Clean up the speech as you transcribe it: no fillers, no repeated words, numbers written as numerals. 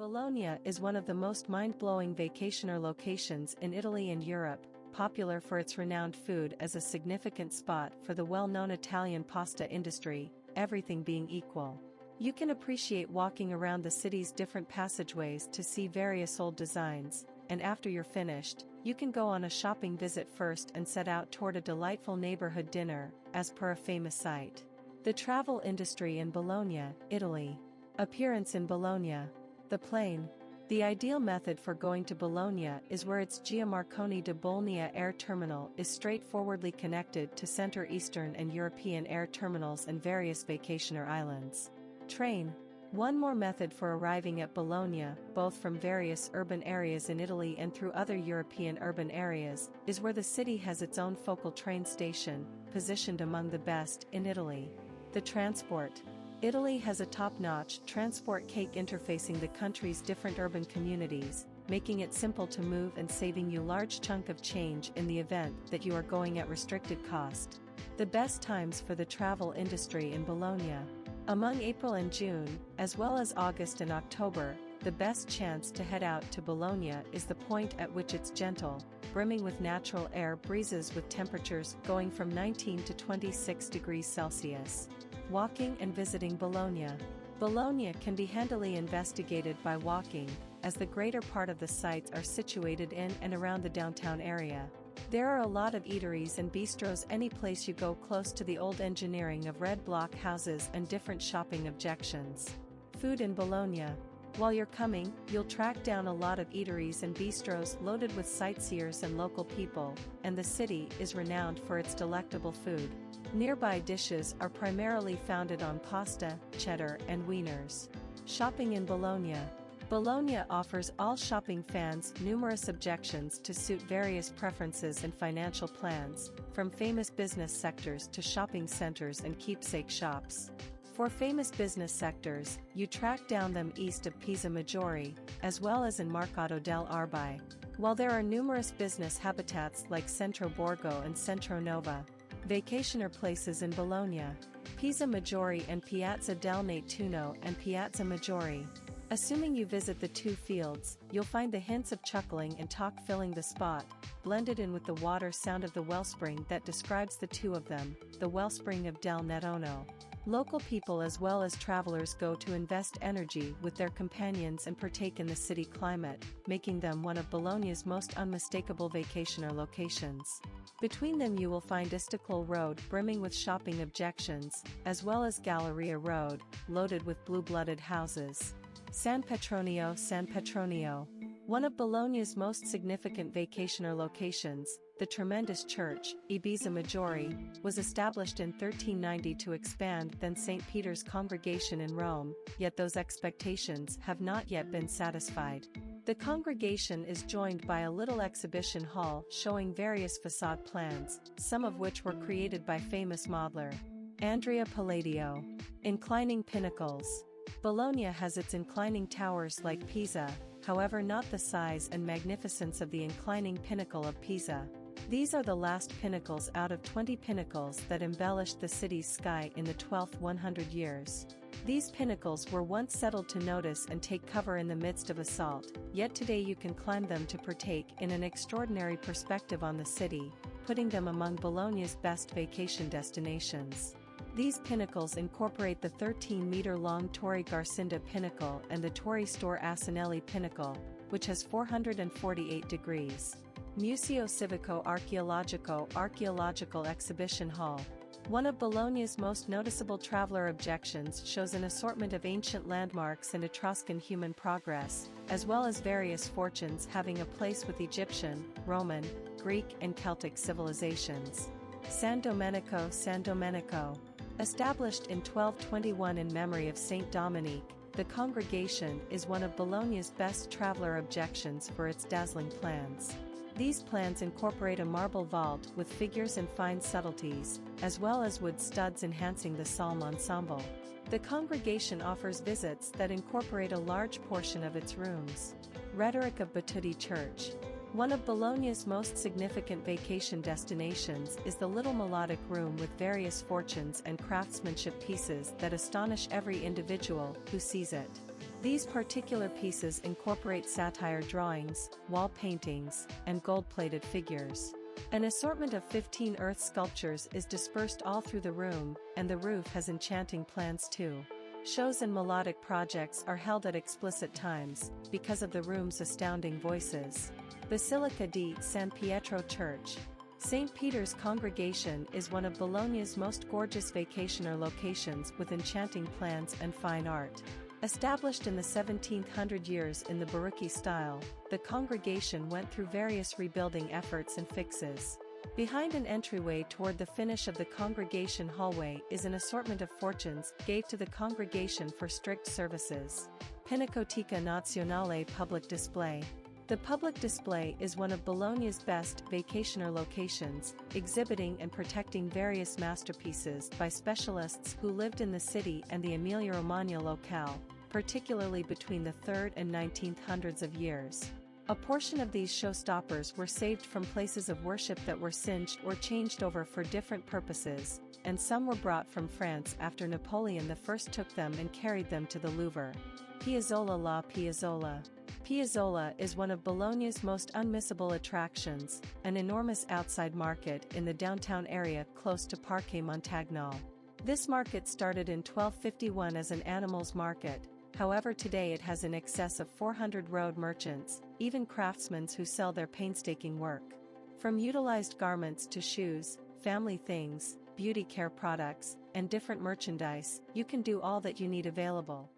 Bologna is one of the most mind-blowing vacationer locations in Italy and Europe, popular for its renowned food as a significant spot for the well-known Italian pasta industry, everything being equal. You can appreciate walking around the city's different passageways to see various old designs, and after you're finished, you can go on a shopping visit first and set out toward a delightful neighborhood dinner, as per a famous site. The travel industry in Bologna, Italy. Appearance in Bologna. The plane. The ideal method for going to Bologna is where its Marconi de Bologna air terminal is straightforwardly connected to Central Eastern and European air terminals and various vacationer islands. Train. One more method for arriving at Bologna, both from various urban areas in Italy and through other European urban areas, is where the city has its own focal train station, positioned among the best in Italy. The transport. Italy has a top-notch transport cake interfacing the country's different urban communities, making it simple to move and saving you large chunk of change in the event that you are going at restricted cost. The best times for the travel industry in Bologna. Among April and June, as well as August and October, the best chance to head out to Bologna is the point at which it's gentle, brimming with natural air breezes with temperatures going from 19 to 26 degrees Celsius. Walking and visiting Bologna. Bologna can be handily investigated by walking, as the greater part of the sites are situated in and around the downtown area. There are a lot of eateries and bistros any place you go close to the old engineering of red block houses and different shopping objections. Food in Bologna. While you're coming, you'll track down a lot of eateries and bistros loaded with sightseers and local people, and the city is renowned for its delectable food. Nearby dishes are primarily founded on pasta, cheddar and wieners. Shopping in Bologna. Bologna offers all shopping fans numerous objections to suit various preferences and financial plans, from famous business sectors to shopping centers and keepsake shops. For famous business sectors, you track down them east of Piazza Maggiore, as well as in Mercato dell'Arbi. While there are numerous business habitats like Centro Borgo and Centro Nova. Vacationer places in Bologna. Piazza Maggiore and Piazza del Nettuno and Piazza Maggiore. Assuming you visit the two fields, you'll find the hints of chuckling and talk filling the spot, blended in with the water sound of the wellspring that describes the two of them, the wellspring of Del Nettuno. Local people as well as travelers go to invest energy with their companions and partake in the city climate, making them one of Bologna's most unmistakable vacationer locations. Between them you will find Istiklal Road brimming with shopping objections, as well as Galleria Road, loaded with blue-blooded houses. San Petronio. One of Bologna's most significant vacationer locations, the tremendous church, Piazza Maggiore, was established in 1390 to expand then St. Peter's congregation in Rome, yet those expectations have not yet been satisfied. The congregation is joined by a little exhibition hall showing various facade plans, some of which were created by famous modeler Andrea Palladio. Inclining pinnacles. Bologna has its inclining towers like Pisa, however not the size and magnificence of the inclining pinnacle of Pisa. These are the last pinnacles out of 20 pinnacles that embellished the city's sky in the 12th 100 years. These pinnacles were once settled to notice and take cover in the midst of assault, yet today you can climb them to partake in an extraordinary perspective on the city, putting them among Bologna's best vacation destinations. These pinnacles incorporate the 13-meter-long Torre Garisenda pinnacle and the Torre Store Asinelli pinnacle, which has 448 degrees. Museo Civico Archeological Exhibition Hall. One of Bologna's most noticeable traveler objections shows an assortment of ancient landmarks and Etruscan human progress, as well as various fortunes having a place with Egyptian, Roman, Greek and Celtic civilizations. San Domenico. Established in 1221 in memory of Saint Dominic, the congregation is one of Bologna's best traveler objections for its dazzling plans. These plans incorporate a marble vault with figures and fine subtleties, as well as wood studs enhancing the psalm ensemble. The congregation offers visits that incorporate a large portion of its rooms. Rhetoric of Batuti Church. One of Bologna's most significant vacation destinations is the little melodic room with various fortunes and craftsmanship pieces that astonish every individual who sees it. These particular pieces incorporate satire drawings, wall paintings, and gold-plated figures. An assortment of 15 earth sculptures is dispersed all through the room, and the roof has enchanting plans too. Shows and melodic projects are held at explicit times, because of the room's astounding voices. Basilica di San Pietro Church. St. Peter's Congregation is one of Bologna's most gorgeous vacationer locations with enchanting plans and fine art. Established in the 1700 years in the Baroque style, the congregation went through various rebuilding efforts and fixes. Behind an entryway toward the finish of the congregation hallway is an assortment of fortunes gave to the congregation for strict services. Pinacoteca Nazionale Public Display. The public display is one of Bologna's best vacationer locations, exhibiting and protecting various masterpieces by specialists who lived in the city and the Emilia-Romagna locale, particularly between the 3rd and 19th hundreds of years. A portion of these showstoppers were saved from places of worship that were singed or changed over for different purposes, and some were brought from France after Napoleon I took them and carried them to the Louvre. Piazzola La Piazzola. Piazzola is one of Bologna's most unmissable attractions, an enormous outside market in the downtown area close to Parque Montagnol. This market started in 1251 as an animals market, however today it has in excess of 400 road merchants, even craftsmen who sell their painstaking work. From utilized garments to shoes, family things, beauty care products, and different merchandise, you can do all that you need available.